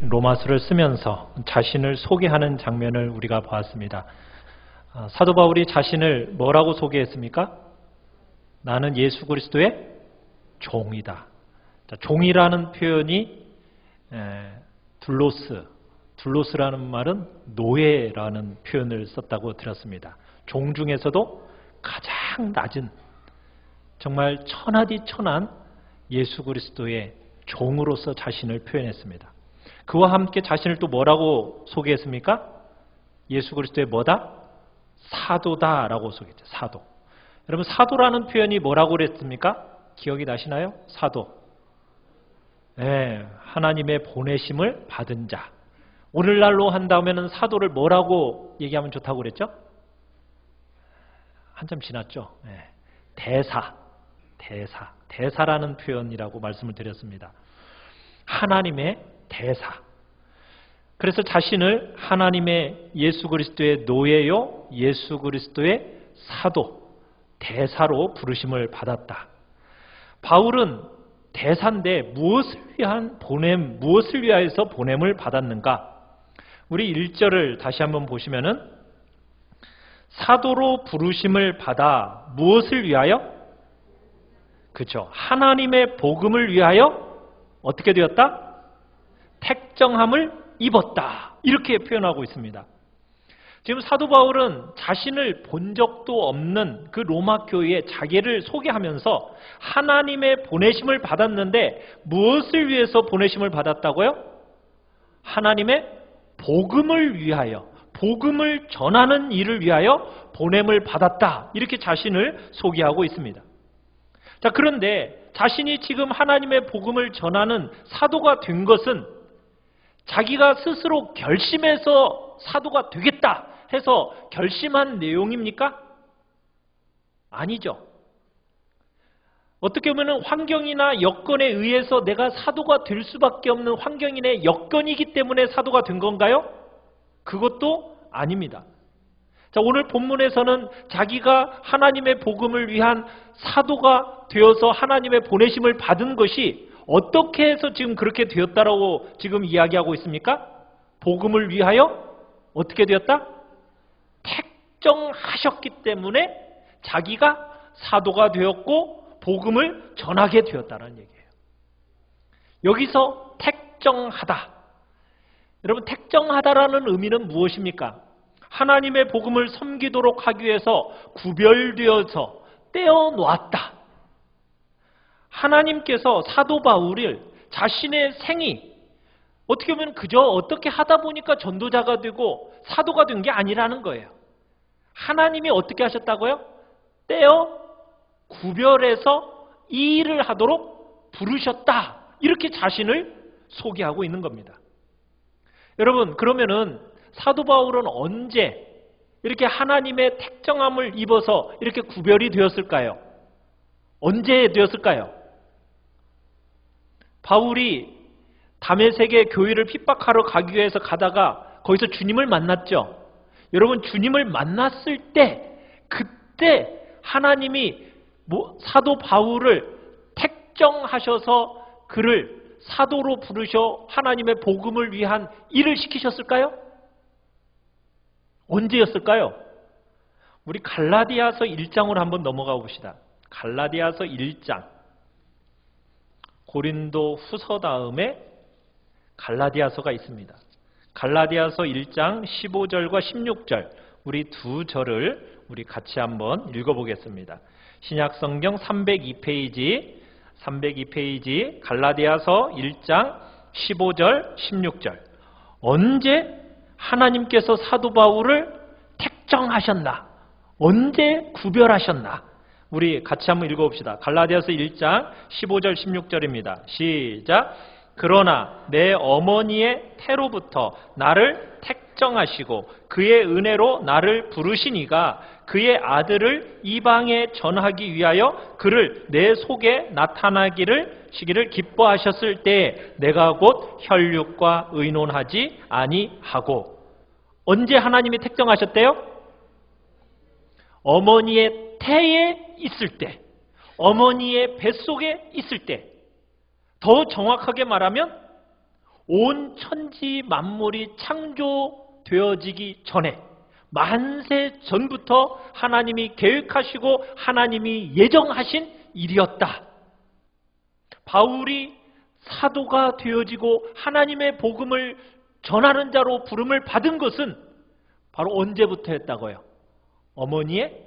로마서를 쓰면서 자신을 소개하는 장면을 우리가 보았습니다. 사도 바울이 자신을 뭐라고 소개했습니까? 나는 예수 그리스도의 종이다. 종이라는 표현이 둘로스라는 말은 노예라는 표현을 썼다고 들었습니다. 종 중에서도 가장 낮은, 정말 천하디천한 예수 그리스도의 종으로서 자신을 표현했습니다. 그와 함께 자신을 또 뭐라고 소개했습니까? 예수 그리스도의 뭐다? 사도다라고 소개했죠. 사도. 여러분, 사도라는 표현이 뭐라고 그랬습니까? 기억이 나시나요? 사도. 네, 하나님의 보내심을 받은 자. 오늘날로 한다면은 사도를 뭐라고 얘기하면 좋다고 그랬죠? 한참 지났죠. 네. 대사라는 표현이라고 말씀을 드렸습니다. 하나님의 대사. 그래서 자신을 하나님의 예수 그리스도의 노예요, 예수 그리스도의 사도, 대사로 부르심을 받았다. 바울은 대사인데 무엇을 위하여서 보냄을 받았는가? 우리 1절을 다시 한번 보시면은 사도로 부르심을 받아 무엇을 위하여? 그렇죠. 하나님의 복음을 위하여 어떻게 되었다? 택정함을 입었다. 이렇게 표현하고 있습니다. 지금 사도 바울은 자신을 본 적도 없는 그 로마 교회에 자기를 소개하면서 하나님의 보내심을 받았는데 무엇을 위해서 보내심을 받았다고요? 하나님의 복음을 위하여, 복음을 전하는 일을 위하여 보냄을 받았다. 이렇게 자신을 소개하고 있습니다. 자, 그런데 자신이 지금 하나님의 복음을 전하는 사도가 된 것은 자기가 스스로 결심해서 사도가 되겠다 해서 결심한 내용입니까? 아니죠. 어떻게 보면 환경이나 여건에 의해서 내가 사도가 될 수밖에 없는 환경이나 여건이기 때문에 사도가 된 건가요? 그것도 아닙니다. 자, 오늘 본문에서는 자기가 하나님의 복음을 위한 사도가 되어서 하나님의 보내심을 받은 것이 어떻게 해서 지금 그렇게 되었다라고 지금 이야기하고 있습니까? 복음을 위하여 어떻게 되었다? 택정하셨기 때문에 자기가 사도가 되었고 복음을 전하게 되었다는 얘기예요. 여기서 택정하다. 여러분, 택정하다라는 의미는 무엇입니까? 하나님의 복음을 섬기도록 하기 위해서 구별되어서 떼어놓았다. 하나님께서 사도 바울을 자신의 생이 어떻게 보면 그저 어떻게 하다 보니까 전도자가 되고 사도가 된 게 아니라는 거예요. 하나님이 어떻게 하셨다고요? 떼어 구별해서 이 일을 하도록 부르셨다. 이렇게 자신을 소개하고 있는 겁니다. 여러분, 그러면은 사도 바울은 언제 이렇게 하나님의 택정함을 입어서 이렇게 구별이 되었을까요? 언제 되었을까요? 바울이 다메섹의 교회를 핍박하러 가기 위해서 가다가 거기서 주님을 만났죠. 여러분, 주님을 만났을 때 그때 하나님이 사도 바울을 택정하셔서 그를 사도로 부르셔 하나님의 복음을 위한 일을 시키셨을까요? 언제였을까요? 우리 갈라디아서 1장으로 한번 넘어가 봅시다. 갈라디아서 1장. 고린도 후서 다음에 갈라디아서가 있습니다. 갈라디아서 1장 15절과 16절, 우리 두 절을 우리 같이 한번 읽어보겠습니다. 신약성경 302페이지 갈라디아서 1장 15절 16절. 언제 하나님께서 사도 바울을 택정하셨나? 언제 구별하셨나? 우리 같이 한번 읽어봅시다. 갈라디아서 1장 15절 16절입니다. 시작. 그러나 내 어머니의 태로부터 나를 택정하시고 그의 은혜로 나를 부르시니가 그의 아들을 이방에 전하기 위하여 그를 내 속에 나타나기를 시기를 기뻐하셨을 때에 내가 곧 혈육과 의논하지 아니하고. 언제 하나님이 택정하셨대요? 어머니의 태에 있을 때, 어머니의 뱃속에 있을 때, 더 정확하게 말하면 온 천지 만물이 창조되어지기 전에 만세 전부터 하나님이 계획하시고 하나님이 예정하신 일이었다. 바울이 사도가 되어지고 하나님의 복음을 전하는 자로 부름을 받은 것은 바로 언제부터였다고요? 어머니의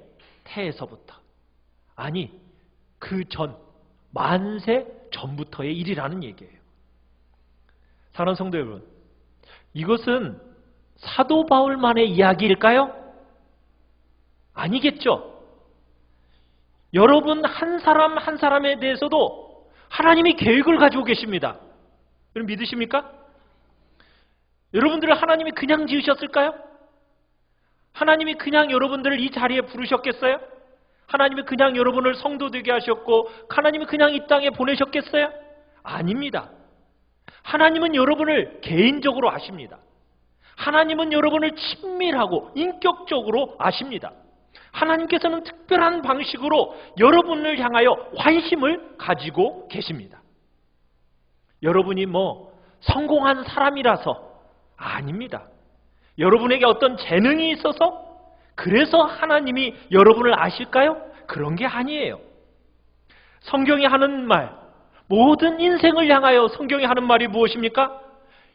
태에서부터. 아니, 그 전, 만세 전부터의 일이라는 얘기예요. 사랑하는 성도 여러분, 이것은 사도 바울만의 이야기일까요? 아니겠죠. 여러분 한 사람 한 사람에 대해서도 하나님이 계획을 가지고 계십니다. 여러분 믿으십니까? 여러분들을 하나님이 그냥 지으셨을까요? 하나님이 그냥 여러분들을 이 자리에 부르셨겠어요? 하나님이 그냥 여러분을 성도 되게 하셨고 하나님이 그냥 이 땅에 보내셨겠어요? 아닙니다. 하나님은 여러분을 개인적으로 아십니다. 하나님은 여러분을 친밀하고 인격적으로 아십니다. 하나님께서는 특별한 방식으로 여러분을 향하여 관심을 가지고 계십니다. 여러분이 성공한 사람이라서 아닙니다. 여러분에게 어떤 재능이 있어서 그래서 하나님이 여러분을 아실까요? 그런 게 아니에요. 성경이 하는 말, 모든 인생을 향하여 성경이 하는 말이 무엇입니까?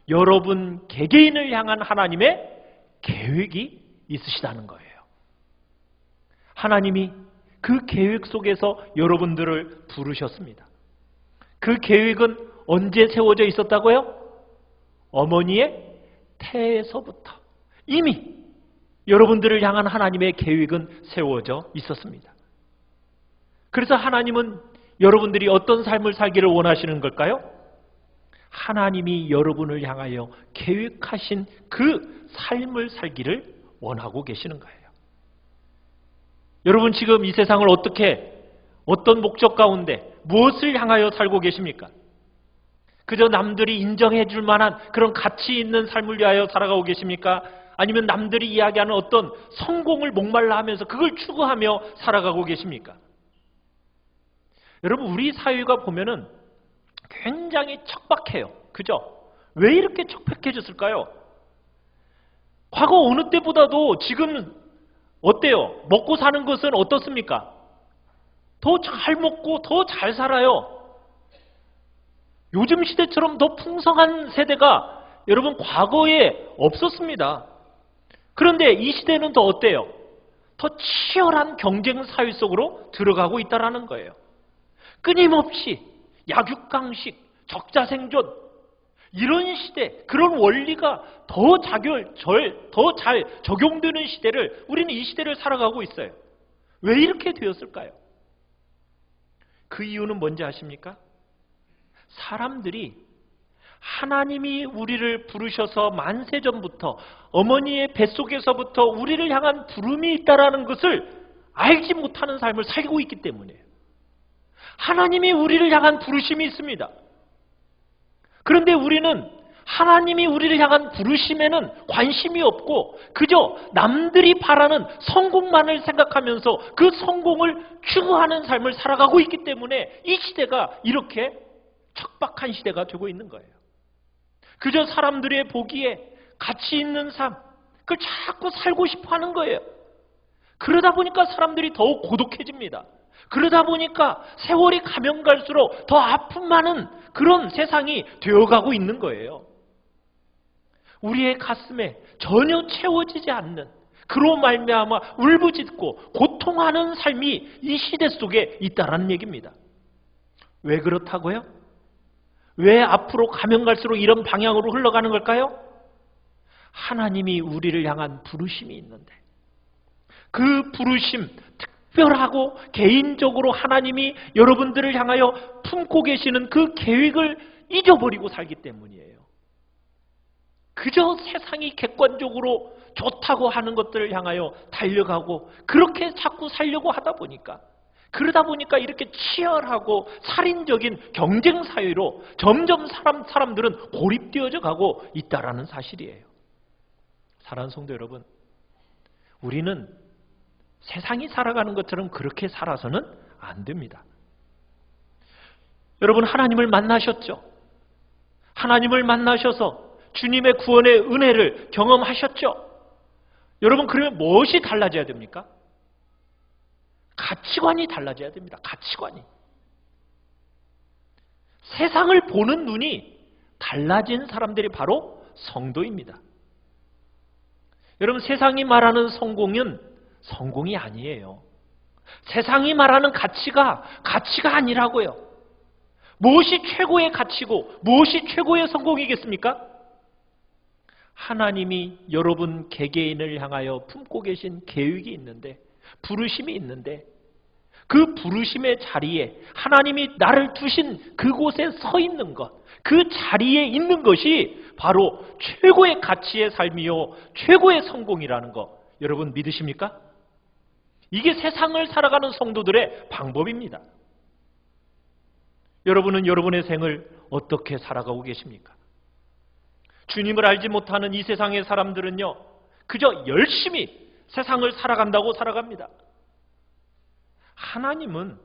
여러분 개개인을 향한 하나님의 계획이 있으시다는 거예요. 하나님이 그 계획 속에서 여러분들을 부르셨습니다. 그 계획은 언제 세워져 있었다고요? 어머니의 태에서부터 이미 여러분들을 향한 하나님의 계획은 세워져 있었습니다. 그래서 하나님은 여러분들이 어떤 삶을 살기를 원하시는 걸까요? 하나님이 여러분을 향하여 계획하신 그 삶을 살기를 원하고 계시는 거예요. 여러분 지금 이 세상을 어떤 목적 가운데 무엇을 향하여 살고 계십니까? 그저 남들이 인정해 줄 만한 그런 가치 있는 삶을 위하여 살아가고 계십니까? 아니면 남들이 이야기하는 어떤 성공을 목말라 하면서 그걸 추구하며 살아가고 계십니까? 여러분 우리 사회가 보면은 굉장히 척박해요. 그죠? 왜 이렇게 척박해졌을까요? 과거 어느 때보다도 지금 어때요? 먹고 사는 것은 어떻습니까? 더 잘 먹고 더 잘 살아요. 요즘 시대처럼 더 풍성한 세대가 여러분 과거에 없었습니다. 그런데 이 시대는 더 어때요? 더 치열한 경쟁 사회 속으로 들어가고 있다는 거예요. 끊임없이 약육강식, 적자생존 이런 시대, 그런 원리가 더 잘 적용되는 시대를 우리는 이 시대를 살아가고 있어요. 왜 이렇게 되었을까요? 그 이유는 뭔지 아십니까? 사람들이 하나님이 우리를 부르셔서 만세전부터 어머니의 뱃속에서부터 우리를 향한 부름이 있다는 것을 알지 못하는 삶을 살고 있기 때문이에요. 하나님이 우리를 향한 부르심이 있습니다. 그런데 우리는 하나님이 우리를 향한 부르심에는 관심이 없고 그저 남들이 바라는 성공만을 생각하면서 그 성공을 추구하는 삶을 살아가고 있기 때문에 이 시대가 이렇게 척박한 시대가 되고 있는 거예요. 그저 사람들의 보기에 가치 있는 삶, 그걸 자꾸 살고 싶어 하는 거예요. 그러다 보니까 사람들이 더욱 고독해집니다. 그러다 보니까 세월이 가면 갈수록 더 아픔 많은 그런 세상이 되어가고 있는 거예요. 우리의 가슴에 전혀 채워지지 않는 그로 말미암아 울부짖고 고통하는 삶이 이 시대 속에 있다라는 얘기입니다. 왜 그렇다고요? 왜 앞으로 가면 갈수록 이런 방향으로 흘러가는 걸까요? 하나님이 우리를 향한 부르심이 있는데 그 부르심, 특별하고 개인적으로 하나님이 여러분들을 향하여 품고 계시는 그 계획을 잊어버리고 살기 때문이에요. 그저 세상이 객관적으로 좋다고 하는 것들을 향하여 달려가고 그렇게 자꾸 살려고 하다 보니까 그러다 보니까 이렇게 치열하고 살인적인 경쟁 사회로 점점 사람들은 고립되어져 가고 있다라는 사실이에요. 사랑하는 성도 여러분, 우리는 세상이 살아가는 것처럼 그렇게 살아서는 안 됩니다. 여러분 하나님을 만나셨죠? 하나님을 만나셔서 주님의 구원의 은혜를 경험하셨죠? 여러분, 그러면 무엇이 달라져야 됩니까? 가치관이 달라져야 됩니다. 가치관이. 세상을 보는 눈이 달라진 사람들이 바로 성도입니다. 여러분, 세상이 말하는 성공은 성공이 아니에요. 세상이 말하는 가치가 아니라고요. 무엇이 최고의 가치고 무엇이 최고의 성공이겠습니까? 하나님이 여러분 개개인을 향하여 품고 계신 계획이 있는데, 부르심이 있는데, 그 부르심의 자리에 하나님이 나를 두신 그곳에 서 있는 것, 그 자리에 있는 것이 바로 최고의 가치의 삶이요 최고의 성공이라는 것, 여러분 믿으십니까? 이게 세상을 살아가는 성도들의 방법입니다. 여러분은 여러분의 생을 어떻게 살아가고 계십니까? 주님을 알지 못하는 이 세상의 사람들은요, 그저 열심히 세상을 살아간다고 살아갑니다. 하나님은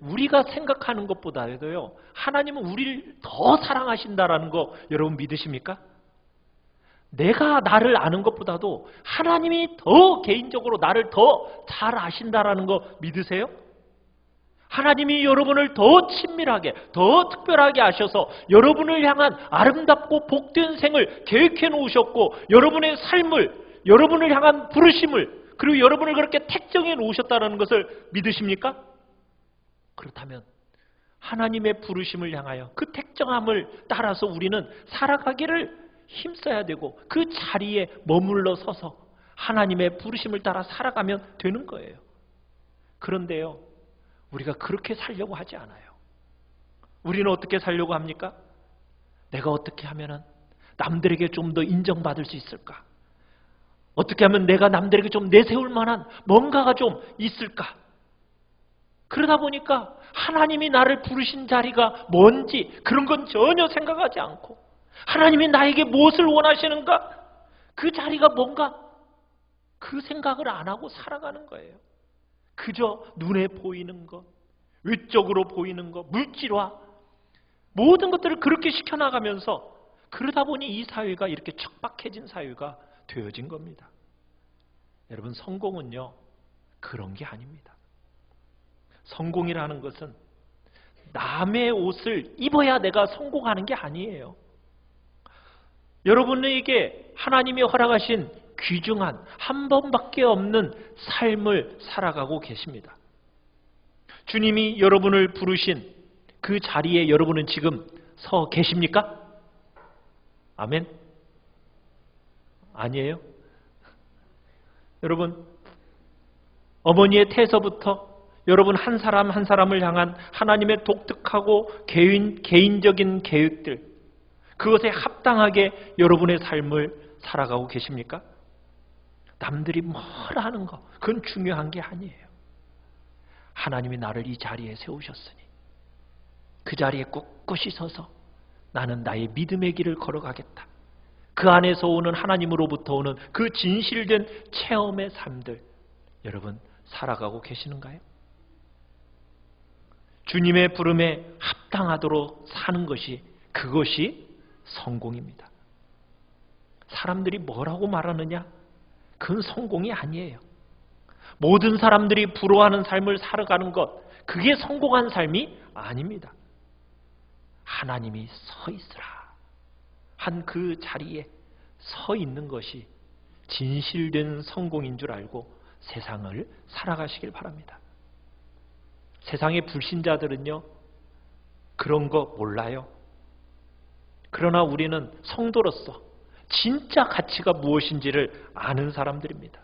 우리가 생각하는 것보다도요, 하나님은 우리를 더 사랑하신다라는 거 여러분 믿으십니까? 내가 나를 아는 것보다도 하나님이 더 개인적으로 나를 더 잘 아신다라는 거 믿으세요? 하나님이 여러분을 더 친밀하게, 더 특별하게 아셔서 여러분을 향한 아름답고 복된 생을 계획해 놓으셨고, 여러분의 삶을, 여러분을 향한 부르심을, 그리고 여러분을 그렇게 택정해 놓으셨다는 것을 믿으십니까? 그렇다면 하나님의 부르심을 향하여 그 택정함을 따라서 우리는 살아가기를 힘써야 되고, 그 자리에 머물러 서서 하나님의 부르심을 따라 살아가면 되는 거예요. 그런데요, 우리가 그렇게 살려고 하지 않아요. 우리는 어떻게 살려고 합니까? 내가 어떻게 하면 남들에게 좀 더 인정받을 수 있을까? 어떻게 하면 내가 남들에게 좀 내세울 만한 뭔가가 좀 있을까? 그러다 보니까 하나님이 나를 부르신 자리가 뭔지 그런 건 전혀 생각하지 않고, 하나님이 나에게 무엇을 원하시는가? 그 자리가 뭔가? 그 생각을 안 하고 살아가는 거예요. 그저 눈에 보이는 것, 외적으로 보이는 것, 물질화, 모든 것들을 그렇게 시켜나가면서, 그러다 보니 이 사회가 이렇게 척박해진 사회가 되어진 겁니다. 여러분, 성공은요, 그런 게 아닙니다. 성공이라는 것은 남의 옷을 입어야 내가 성공하는 게 아니에요. 여러분에게 하나님이 허락하신 귀중한 한 번밖에 없는 삶을 살아가고 계십니다. 주님이 여러분을 부르신 그 자리에 여러분은 지금 서 계십니까? 아멘? 아니에요? 여러분, 어머니의 태에서부터 여러분 한 사람 한 사람을 향한 하나님의 독특하고 개인적인 계획들, 그것에 합당하게 여러분의 삶을 살아가고 계십니까? 남들이 뭐라 하는 거, 그건 중요한 게 아니에요. 하나님이 나를 이 자리에 세우셨으니 그 자리에 꿋꿋이 서서 나는 나의 믿음의 길을 걸어가겠다. 그 안에서 오는 하나님으로부터 오는 그 진실된 체험의 삶들, 여러분 살아가고 계시는가요? 주님의 부름에 합당하도록 사는 것이, 그것이 성공입니다. 사람들이 뭐라고 말하느냐? 그건 성공이 아니에요. 모든 사람들이 부러워하는 삶을 살아가는 것, 그게 성공한 삶이 아닙니다. 하나님이 서 있으라 한 그 자리에 서 있는 것이 진실된 성공인 줄 알고 세상을 살아가시길 바랍니다. 세상의 불신자들은요, 그런 거 몰라요. 그러나 우리는 성도로서 진짜 가치가 무엇인지를 아는 사람들입니다.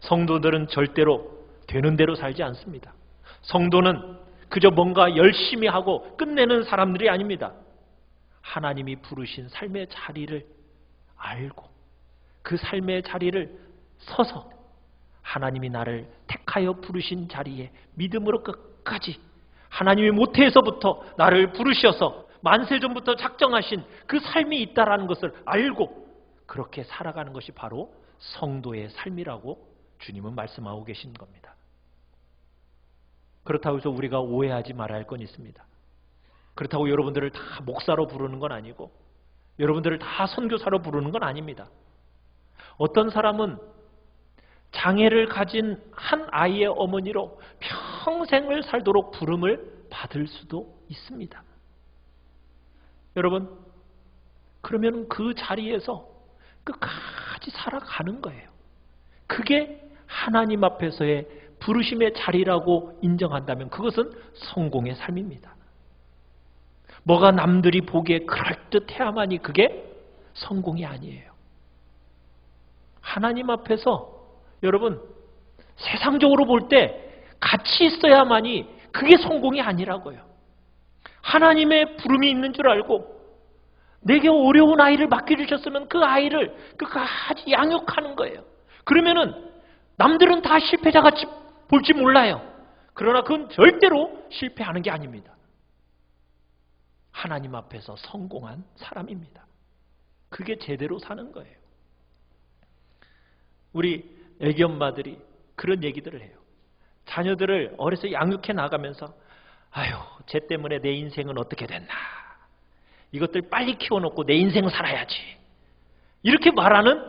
성도들은 절대로 되는 대로 살지 않습니다. 성도는 그저 뭔가 열심히 하고 끝내는 사람들이 아닙니다. 하나님이 부르신 삶의 자리를 알고 그 삶의 자리를 서서 하나님이 나를 택하여 부르신 자리에 믿음으로 끝까지, 하나님이 모태에서부터 나를 부르셔서 만세전부터 작정하신 그 삶이 있다라는 것을 알고 그렇게 살아가는 것이 바로 성도의 삶이라고 주님은 말씀하고 계신 겁니다. 그렇다고 해서 우리가 오해하지 말아야 할 건 있습니다. 그렇다고 여러분들을 다 목사로 부르는 건 아니고 여러분들을 다 선교사로 부르는 건 아닙니다. 어떤 사람은 장애를 가진 한 아이의 어머니로 평생을 살도록 부름을 받을 수도 있습니다. 여러분, 그러면 그 자리에서 끝까지 살아가는 거예요. 그게 하나님 앞에서의 부르심의 자리라고 인정한다면 그것은 성공의 삶입니다. 뭐가 남들이 보기에 그럴듯해야만이 그게 성공이 아니에요. 하나님 앞에서 여러분 세상적으로 볼 때 같이 있어야만이 그게 성공이 아니라고요. 하나님의 부름이 있는 줄 알고 내게 어려운 아이를 맡겨주셨으면 그 아이를 끝까지 양육하는 거예요. 그러면은 남들은 다 실패자같이 볼지 몰라요. 그러나 그건 절대로 실패하는 게 아닙니다. 하나님 앞에서 성공한 사람입니다. 그게 제대로 사는 거예요. 우리 애기 엄마들이 그런 얘기들을 해요. 자녀들을 어려서 양육해 나가면서 아유, 쟤 때문에 내 인생은 어떻게 됐나. 이것들 빨리 키워놓고 내 인생 살아야지. 이렇게 말하는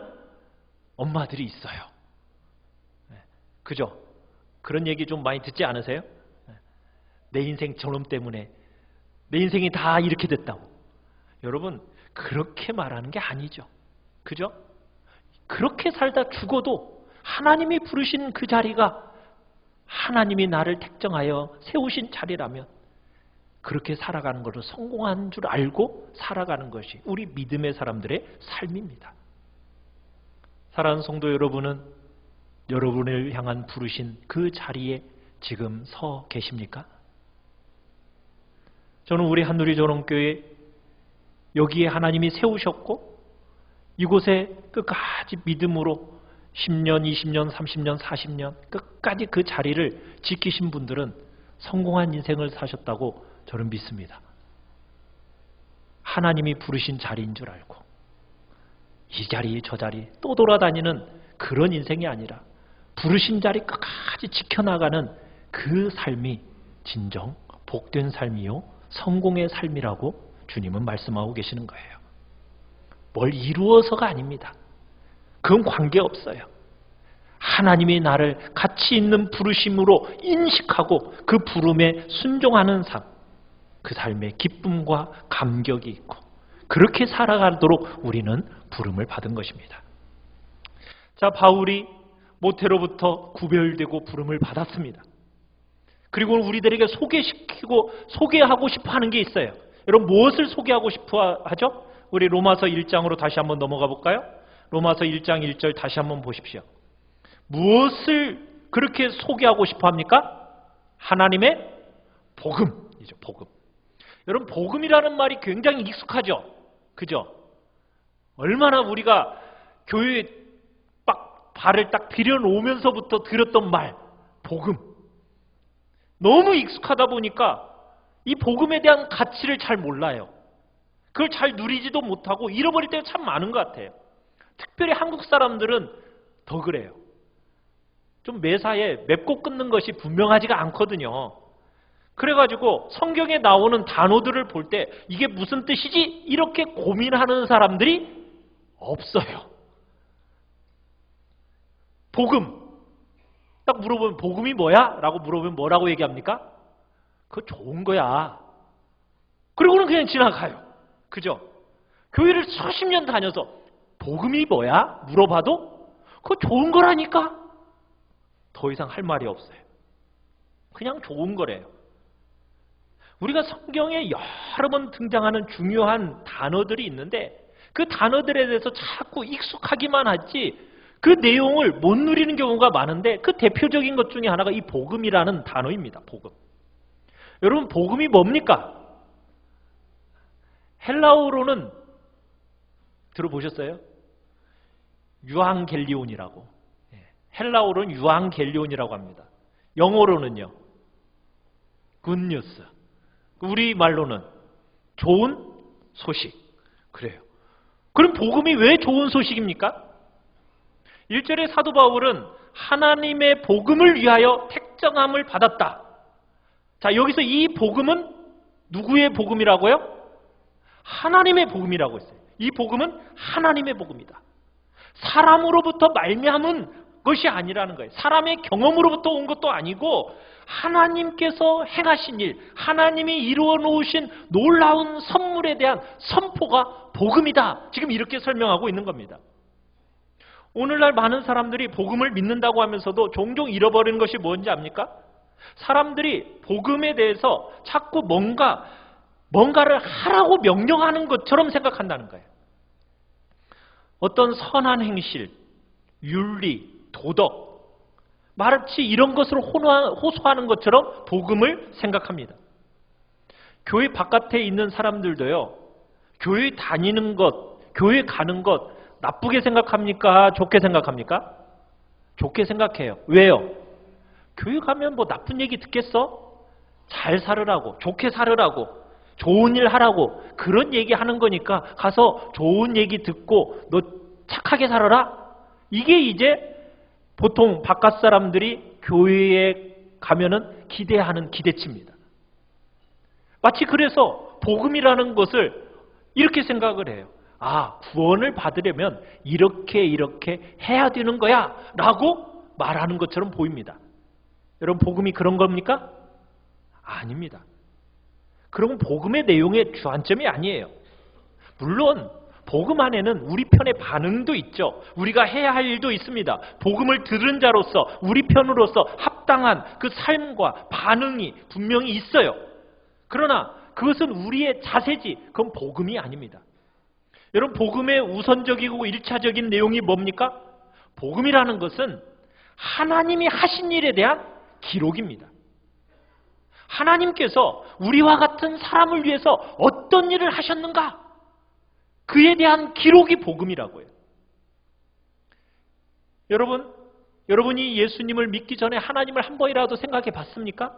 엄마들이 있어요. 그죠? 그런 얘기 좀 많이 듣지 않으세요? 내 인생 저놈 때문에 내 인생이 다 이렇게 됐다고. 여러분, 그렇게 말하는 게 아니죠. 그죠? 그렇게 살다 죽어도 하나님이 부르신 그 자리가 하나님이 나를 택정하여 세우신 자리라면 그렇게 살아가는 것을 성공한 줄 알고 살아가는 것이 우리 믿음의 사람들의 삶입니다. 사랑하는 성도 여러분은 여러분을 향한 부르신 그 자리에 지금 서 계십니까? 저는 우리 한누리전원교회 여기에 하나님이 세우셨고 이곳에 끝까지 믿음으로 10년, 20년, 30년, 40년 끝까지 그 자리를 지키신 분들은 성공한 인생을 사셨다고 저는 믿습니다. 하나님이 부르신 자리인 줄 알고 이 자리 저 자리 또 돌아다니는 그런 인생이 아니라 부르신 자리 끝까지 지켜나가는 그 삶이 진정 복된 삶이요 성공의 삶이라고 주님은 말씀하고 계시는 거예요. 뭘 이루어서가 아닙니다. 그건 관계없어요. 하나님이 나를 가치 있는 부르심으로 인식하고 그 부름에 순종하는 삶, 그 삶에 기쁨과 감격이 있고 그렇게 살아가도록 우리는 부름을 받은 것입니다. 자, 바울이 모태로부터 구별되고 부름을 받았습니다. 그리고 우리들에게 소개하고 싶어 하는 게 있어요. 여러분, 무엇을 소개하고 싶어 하죠? 우리 로마서 1장으로 다시 한번 넘어가 볼까요? 로마서 1장 1절 다시 한번 보십시오. 무엇을 그렇게 소개하고 싶어 합니까? 하나님의 복음이죠, 복음. 여러분, 복음이라는 말이 굉장히 익숙하죠? 그죠? 얼마나 우리가 교회에 발을 딱 들여놓으면서부터 들었던 말, 복음. 너무 익숙하다 보니까 이 복음에 대한 가치를 잘 몰라요. 그걸 잘 누리지도 못하고 잃어버릴 때가 참 많은 것 같아요. 특별히 한국 사람들은 더 그래요. 좀 매사에 맺고 끊는 것이 분명하지가 않거든요. 그래가지고 성경에 나오는 단어들을 볼 때 이게 무슨 뜻이지? 이렇게 고민하는 사람들이 없어요. 복음. 딱 물어보면 복음이 뭐야? 라고 물어보면 뭐라고 얘기합니까? 그거 좋은 거야. 그리고는 그냥 지나가요. 그죠? 교회를 수십 년 다녀서 복음이 뭐야? 물어봐도 그거 좋은 거라니까? 더 이상 할 말이 없어요. 그냥 좋은 거래요. 우리가 성경에 여러 번 등장하는 중요한 단어들이 있는데 그 단어들에 대해서 자꾸 익숙하기만 하지 그 내용을 못 누리는 경우가 많은데 그 대표적인 것 중에 하나가 이 복음이라는 단어입니다. 복음. 여러분, 복음이 뭡니까? 헬라어로는 들어보셨어요? 유앙겔리온이라고. 헬라어로는 유앙겔리온이라고 합니다. 영어로는요. 굿뉴스. 우리말로는 좋은 소식. 그래요. 그럼 복음이 왜 좋은 소식입니까? 1절에 사도 바울은 하나님의 복음을 위하여 택정함을 받았다. 자, 여기서 이 복음은 누구의 복음이라고요? 하나님의 복음이라고 했어요. 이 복음은 하나님의 복음이다. 사람으로부터 말미암은 것이 아니라는 거예요. 사람의 경험으로부터 온 것도 아니고 하나님께서 행하신 일, 하나님이 이루어 놓으신 놀라운 선물에 대한 선포가 복음이다. 지금 이렇게 설명하고 있는 겁니다. 오늘날 많은 사람들이 복음을 믿는다고 하면서도 종종 잃어버리는 것이 뭔지 압니까? 사람들이 복음에 대해서 자꾸 뭔가를 하라고 명령하는 것처럼 생각한다는 거예요. 어떤 선한 행실, 윤리, 도덕, 마치 이런 것을 호소하는 것처럼 복음을 생각합니다. 교회 바깥에 있는 사람들도요, 교회 다니는 것, 교회 가는 것 나쁘게 생각합니까? 좋게 생각합니까? 좋게 생각해요. 왜요? 교회 가면 뭐 나쁜 얘기 듣겠어? 잘 살으라고, 좋게 살으라고, 좋은 일 하라고 그런 얘기 하는 거니까 가서 좋은 얘기 듣고 너 착하게 살아라? 이게 이제 보통 바깥 사람들이 교회에 가면은 기대하는 기대치입니다. 마치 그래서 복음이라는 것을 이렇게 생각을 해요. 아, 구원을 받으려면 이렇게 해야 되는 거야 라고 말하는 것처럼 보입니다. 여러분, 복음이 그런 겁니까? 아닙니다. 그럼 복음의 내용의 주안점이 아니에요. 물론 복음 안에는 우리 편의 반응도 있죠. 우리가 해야 할 일도 있습니다. 복음을 들은 자로서 우리 편으로서 합당한 그 삶과 반응이 분명히 있어요. 그러나 그것은 우리의 자세지 그건 복음이 아닙니다. 여러분, 복음의 우선적이고 일차적인 내용이 뭡니까? 복음이라는 것은 하나님이 하신 일에 대한 기록입니다. 하나님께서 우리와 같은 사람을 위해서 어떤 일을 하셨는가? 그에 대한 기록이 복음이라고요. 여러분이 예수님을 믿기 전에 하나님을 한 번이라도 생각해 봤습니까?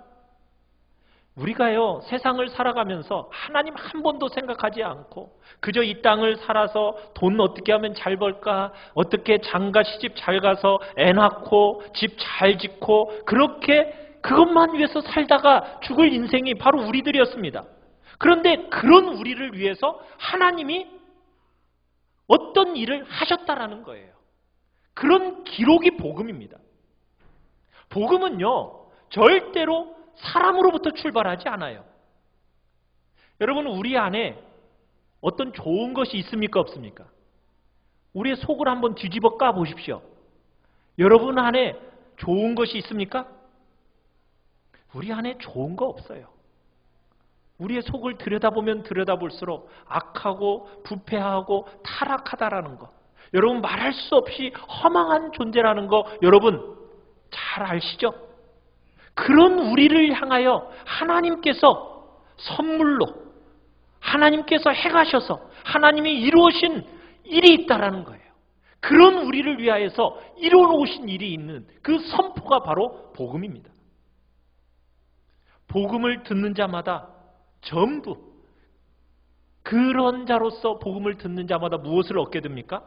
우리가요, 세상을 살아가면서 하나님 한 번도 생각하지 않고 그저 이 땅을 살아서 돈 어떻게 하면 잘 벌까, 어떻게 장가 시집 잘 가서 애 낳고 집 잘 짓고 그렇게 그것만 위해서 살다가 죽을 인생이 바로 우리들이었습니다. 그런데 그런 우리를 위해서 하나님이 어떤 일을 하셨다라는 거예요. 그런 기록이 복음입니다. 복음은요, 절대로 사람으로부터 출발하지 않아요. 여러분, 우리 안에 어떤 좋은 것이 있습니까? 없습니까? 우리의 속을 한번 뒤집어 까 보십시오. 여러분 안에 좋은 것이 있습니까? 우리 안에 좋은 거 없어요. 우리의 속을 들여다보면 들여다볼수록 악하고 부패하고 타락하다라는 거, 여러분 말할 수 없이 허망한 존재라는 거 여러분 잘 아시죠? 그런 우리를 향하여 하나님께서 선물로, 하나님께서 행하셔서 하나님이 이루어신 일이 있다라는 거예요. 그런 우리를 위하여서 이루어놓으신 일이 있는 그 선포가 바로 복음입니다. 복음을 듣는 자마다 전부 그런 자로서 복음을 듣는 자마다 무엇을 얻게 됩니까?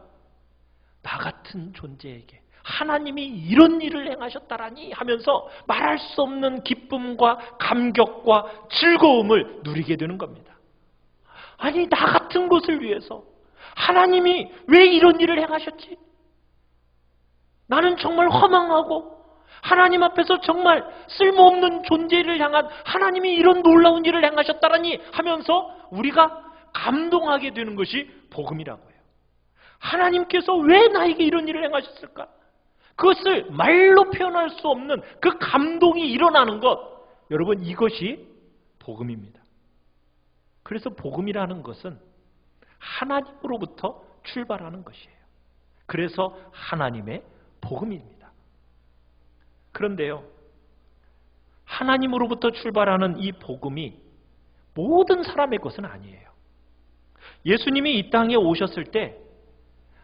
나 같은 존재에게 하나님이 이런 일을 행하셨다라니 하면서 말할 수 없는 기쁨과 감격과 즐거움을 누리게 되는 겁니다. 아니, 나 같은 것을 위해서 하나님이 왜 이런 일을 행하셨지? 나는 정말 허망하고 하나님 앞에서 정말 쓸모없는 존재를 향한 하나님이 이런 놀라운 일을 행하셨다라니 하면서 우리가 감동하게 되는 것이 복음이라고 해요. 하나님께서 왜 나에게 이런 일을 행하셨을까? 그것을 말로 표현할 수 없는 그 감동이 일어나는 것, 여러분, 이것이 복음입니다. 그래서 복음이라는 것은 하나님으로부터 출발하는 것이에요. 그래서 하나님의 복음입니다. 그런데요, 하나님으로부터 출발하는 이 복음이 모든 사람의 것은 아니에요. 예수님이 이 땅에 오셨을 때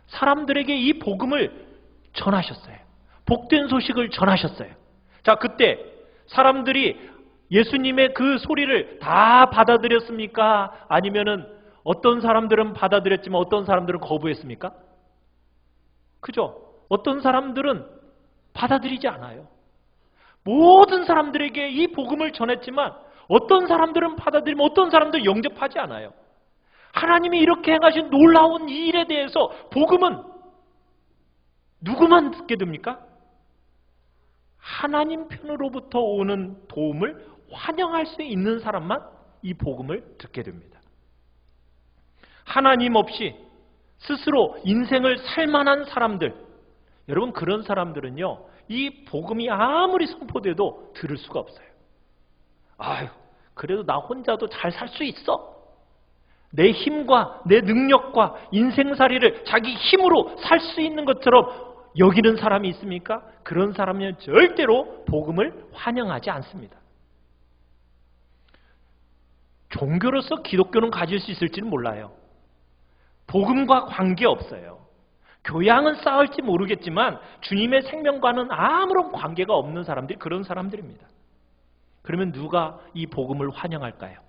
사람들에게 이 복음을 전하셨어요. 복된 소식을 전하셨어요. 자, 그때 사람들이 예수님의 그 소리를 다 받아들였습니까? 아니면은 어떤 사람들은 받아들였지만 어떤 사람들은 거부했습니까? 그죠? 어떤 사람들은 받아들이지 않아요. 모든 사람들에게 이 복음을 전했지만 어떤 사람들은 받아들이면 어떤 사람들은 영접하지 않아요. 하나님이 이렇게 행하신 놀라운 이 일에 대해서 복음은 누구만 듣게 됩니까? 하나님 편으로부터 오는 도움을 환영할 수 있는 사람만 이 복음을 듣게 됩니다. 하나님 없이 스스로 인생을 살만한 사람들, 여러분 그런 사람들은요, 이 복음이 아무리 선포돼도 들을 수가 없어요. 아유, 그래도 나 혼자도 잘 살 수 있어. 내 힘과 내 능력과 인생살이를 자기 힘으로 살 수 있는 것처럼 여기는 사람이 있습니까? 그런 사람은 절대로 복음을 환영하지 않습니다. 종교로서 기독교는 가질 수 있을지는 몰라요. 복음과 관계없어요. 교양은 쌓을지 모르겠지만 주님의 생명과는 아무런 관계가 없는 사람들이 그런 사람들입니다. 그러면 누가 이 복음을 환영할까요?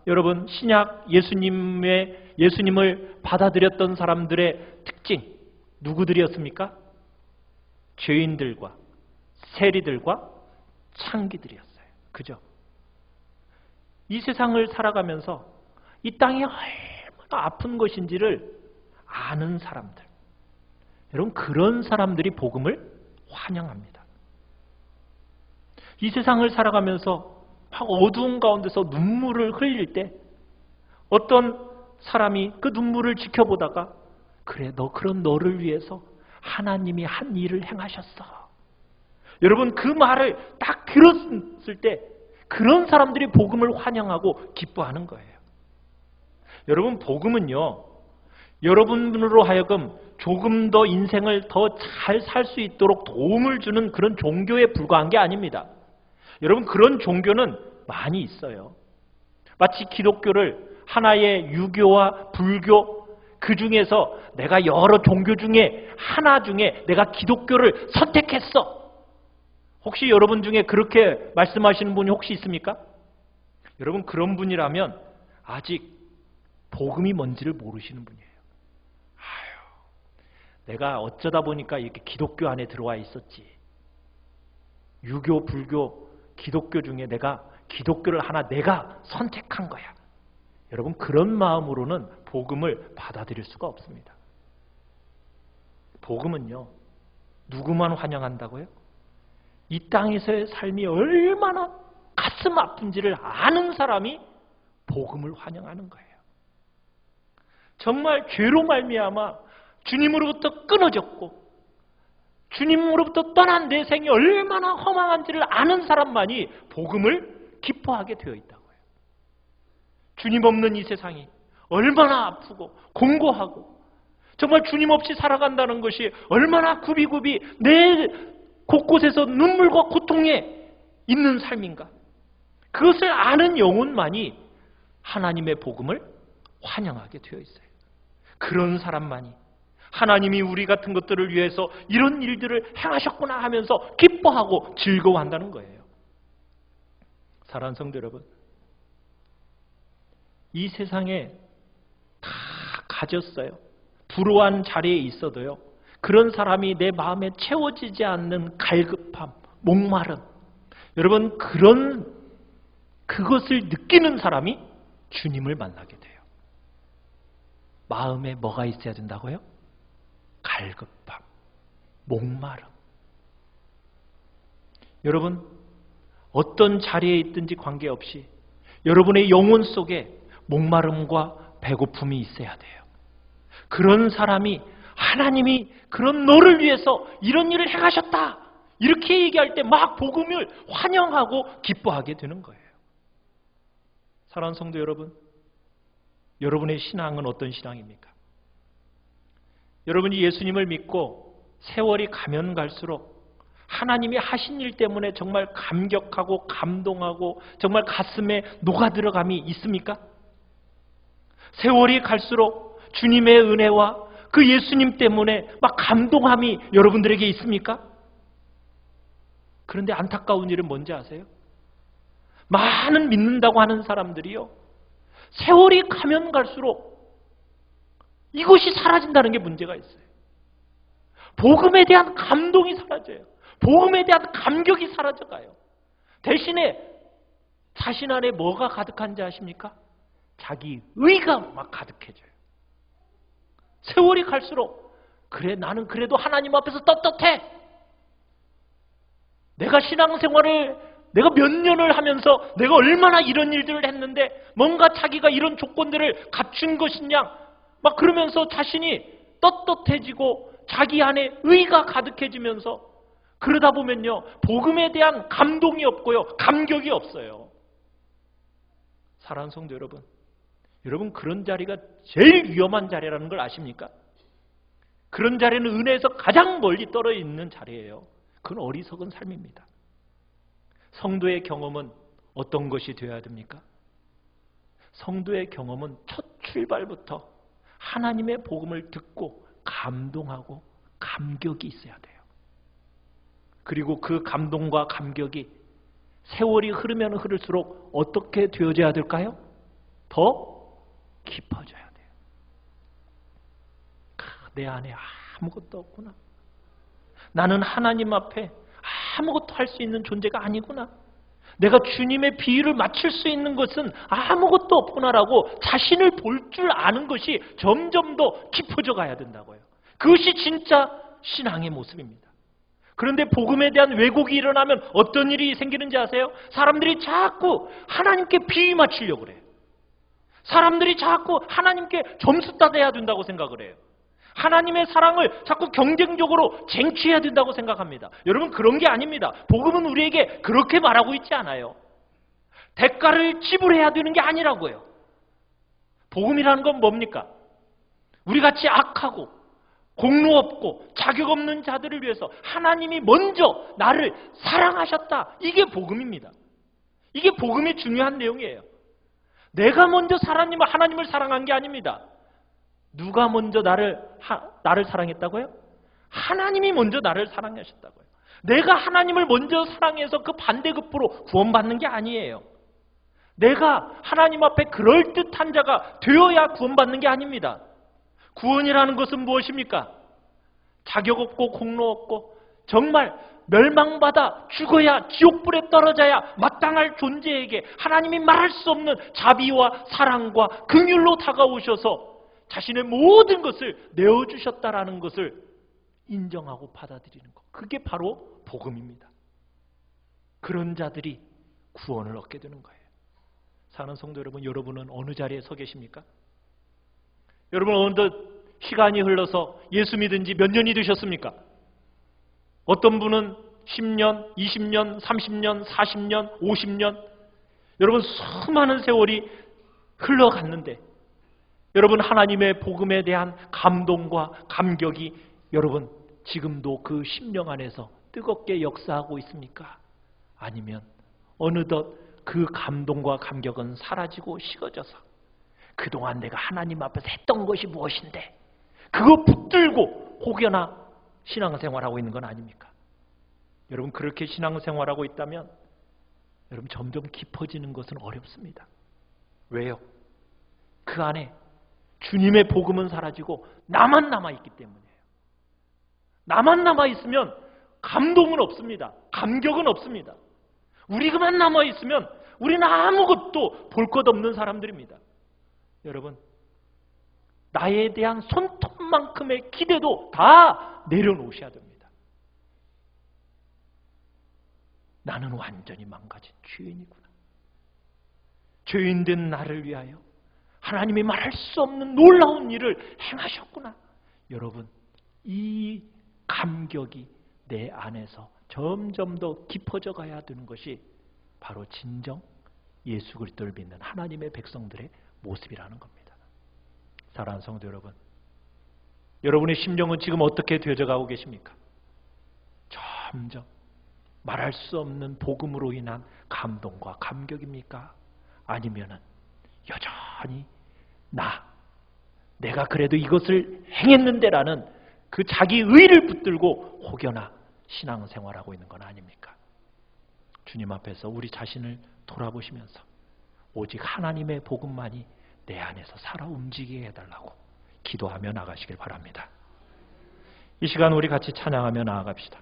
여러분 신약 예수님을 받아들였던 사람들의 특징 누구들이었습니까? 죄인들과 세리들과 창기들이었어요. 그죠? 이 세상을 살아가면서 이 땅이 얼마나 아픈 것인지를 아는 사람들, 여러분 그런 사람들이 복음을 환영합니다. 이 세상을 살아가면서 막 어두운 가운데서 눈물을 흘릴 때 어떤 사람이 그 눈물을 지켜보다가 그래 너 그런 너를 위해서 하나님이 한 일을 행하셨어. 여러분 그 말을 딱 들었을 때 그런 사람들이 복음을 환영하고 기뻐하는 거예요. 여러분 복음은요, 여러분으로 하여금 조금 더 인생을 더 잘 살 수 있도록 도움을 주는 그런 종교에 불과한 게 아닙니다. 여러분 그런 종교는 많이 있어요. 마치 기독교를 하나의 유교와 불교 그 중에서 내가 여러 종교 중에 하나 중에 내가 기독교를 선택했어. 혹시 여러분 중에 그렇게 말씀하시는 분이 혹시 있습니까? 여러분 그런 분이라면 아직 복음이 뭔지를 모르시는 분이에요. 내가 어쩌다 보니까 이렇게 기독교 안에 들어와 있었지. 유교, 불교, 기독교 중에 내가 기독교를 하나 내가 선택한 거야. 여러분 그런 마음으로는 복음을 받아들일 수가 없습니다. 복음은요, 누구만 환영한다고요? 이 땅에서의 삶이 얼마나 가슴 아픈지를 아는 사람이 복음을 환영하는 거예요. 정말 죄로 말미암아 주님으로부터 끊어졌고 주님으로부터 떠난 내 생이 얼마나 허망한지를 아는 사람만이 복음을 기뻐하게 되어 있다고요. 주님 없는 이 세상이 얼마나 아프고 공고하고 정말 주님 없이 살아간다는 것이 얼마나 굽이굽이 내 곳곳에서 눈물과 고통에 있는 삶인가. 그것을 아는 영혼만이 하나님의 복음을 환영하게 되어 있어요. 그런 사람만이 하나님이 우리 같은 것들을 위해서 이런 일들을 행하셨구나 하면서 기뻐하고 즐거워한다는 거예요. 사랑하는 성도 여러분, 이 세상에 다 가졌어요. 불우한 자리에 있어도요, 그런 사람이 내 마음에 채워지지 않는 갈급함, 목마름, 여러분 그것을 느끼는 사람이 주님을 만나게 돼요. 마음에 뭐가 있어야 된다고요? 갈급함, 목마름. 여러분 어떤 자리에 있든지 관계없이 여러분의 영혼 속에 목마름과 배고픔이 있어야 돼요. 그런 사람이 하나님이 그런 너를 위해서 이런 일을 행하셨다 이렇게 얘기할 때 막 복음을 환영하고 기뻐하게 되는 거예요. 사랑하는 성도 여러분, 여러분의 신앙은 어떤 신앙입니까? 여러분이 예수님을 믿고 세월이 가면 갈수록 하나님이 하신 일 때문에 정말 감격하고 감동하고 정말 가슴에 녹아들어감이 있습니까? 세월이 갈수록 주님의 은혜와 그 예수님 때문에 막 감동함이 여러분들에게 있습니까? 그런데 안타까운 일은 뭔지 아세요? 많은 믿는다고 하는 사람들이요, 세월이 가면 갈수록 이것이 사라진다는 게 문제가 있어요. 복음에 대한 감동이 사라져요. 복음에 대한 감격이 사라져가요. 대신에 자신 안에 뭐가 가득한지 아십니까? 자기 의가 막 가득해져요. 세월이 갈수록 그래 나는 그래도 하나님 앞에서 떳떳해. 내가 신앙생활을 내가 몇 년을 하면서 내가 얼마나 이런 일들을 했는데 뭔가 자기가 이런 조건들을 갖춘 것이냐 막 그러면서 자신이 떳떳해지고 자기 안에 의가 가득해지면서 그러다 보면요 복음에 대한 감동이 없고요 감격이 없어요. 사랑하는 성도 여러분, 여러분 그런 자리가 제일 위험한 자리라는 걸 아십니까? 그런 자리는 은혜에서 가장 멀리 떨어져 있는 자리예요. 그건 어리석은 삶입니다. 성도의 경험은 어떤 것이 되어야 됩니까? 성도의 경험은 첫 출발부터 하나님의 복음을 듣고 감동하고 감격이 있어야 돼요. 그리고 그 감동과 감격이 세월이 흐르면 흐를수록 어떻게 되어져야 될까요? 더 깊어져야 돼요. 내 안에 아무것도 없구나. 나는 하나님 앞에 아무것도 할 수 있는 존재가 아니구나. 내가 주님의 비유를 맞출 수 있는 것은 아무것도 없구나라고 자신을 볼 줄 아는 것이 점점 더 깊어져 가야 된다고요. 그것이 진짜 신앙의 모습입니다. 그런데 복음에 대한 왜곡이 일어나면 어떤 일이 생기는지 아세요? 사람들이 자꾸 하나님께 비유 맞추려고 그래요. 사람들이 자꾸 하나님께 점수 따내야 된다고 생각을 해요. 하나님의 사랑을 자꾸 경쟁적으로 쟁취해야 된다고 생각합니다. 여러분 그런 게 아닙니다. 복음은 우리에게 그렇게 말하고 있지 않아요. 대가를 지불해야 되는 게 아니라고요. 복음이라는 건 뭡니까? 우리같이 악하고 공로 없고 자격 없는 자들을 위해서 하나님이 먼저 나를 사랑하셨다. 이게 복음입니다. 이게 복음의 중요한 내용이에요. 내가 먼저 하나님을 사랑한 게 아닙니다. 누가 먼저 나를 사랑했다고요? 하나님이 먼저 나를 사랑하셨다고요. 내가 하나님을 먼저 사랑해서 그 반대급부로 구원받는 게 아니에요. 내가 하나님 앞에 그럴듯한 자가 되어야 구원받는 게 아닙니다. 구원이라는 것은 무엇입니까? 자격 없고 공로 없고 정말 멸망받아 죽어야 지옥불에 떨어져야 마땅할 존재에게 하나님이 말할 수 없는 자비와 사랑과 긍휼로 다가오셔서 자신의 모든 것을 내어주셨다라는 것을 인정하고 받아들이는 것. 그게 바로 복음입니다. 그런 자들이 구원을 얻게 되는 거예요. 사랑하는 성도 여러분, 여러분은 어느 자리에 서 계십니까? 여러분 어느덧 시간이 흘러서 예수 믿은 지 몇 년이 되셨습니까? 어떤 분은 10년, 20년, 30년, 40년, 50년 여러분 수많은 세월이 흘러갔는데 여러분 하나님의 복음에 대한 감동과 감격이 여러분 지금도 그 심령 안에서 뜨겁게 역사하고 있습니까? 아니면 어느덧 그 감동과 감격은 사라지고 식어져서 그동안 내가 하나님 앞에서 했던 것이 무엇인데 그거 붙들고 혹여나 신앙생활하고 있는 건 아닙니까? 여러분 그렇게 신앙생활하고 있다면 여러분 점점 깊어지는 것은 어렵습니다. 왜요? 그 안에 주님의 복음은 사라지고 나만 남아있기 때문이에요. 나만 남아있으면 감동은 없습니다. 감격은 없습니다. 우리만 남아있으면 우리는 아무것도 볼 것 없는 사람들입니다. 여러분 나에 대한 손톱만큼의 기대도 다 내려놓으셔야 됩니다. 나는 완전히 망가진 죄인이구나. 죄인된 나를 위하여 하나님이 말할 수 없는 놀라운 일을 행하셨구나. 여러분 이 감격이 내 안에서 점점 더 깊어져 가야 되는 것이 바로 진정 예수 그리스도를 믿는 하나님의 백성들의 모습이라는 겁니다. 사랑하는 성도 여러분, 여러분의 심정은 지금 어떻게 되어져 가고 계십니까? 점점 말할 수 없는 복음으로 인한 감동과 감격입니까? 아니면은 여전히 내가 그래도 이것을 행했는데라는 그 자기 의를 붙들고 혹여나 신앙생활하고 있는 건 아닙니까? 주님 앞에서 우리 자신을 돌아보시면서 오직 하나님의 복음만이 내 안에서 살아 움직이게 해달라고 기도하며 나가시길 바랍니다. 이 시간 우리 같이 찬양하며 나아갑시다.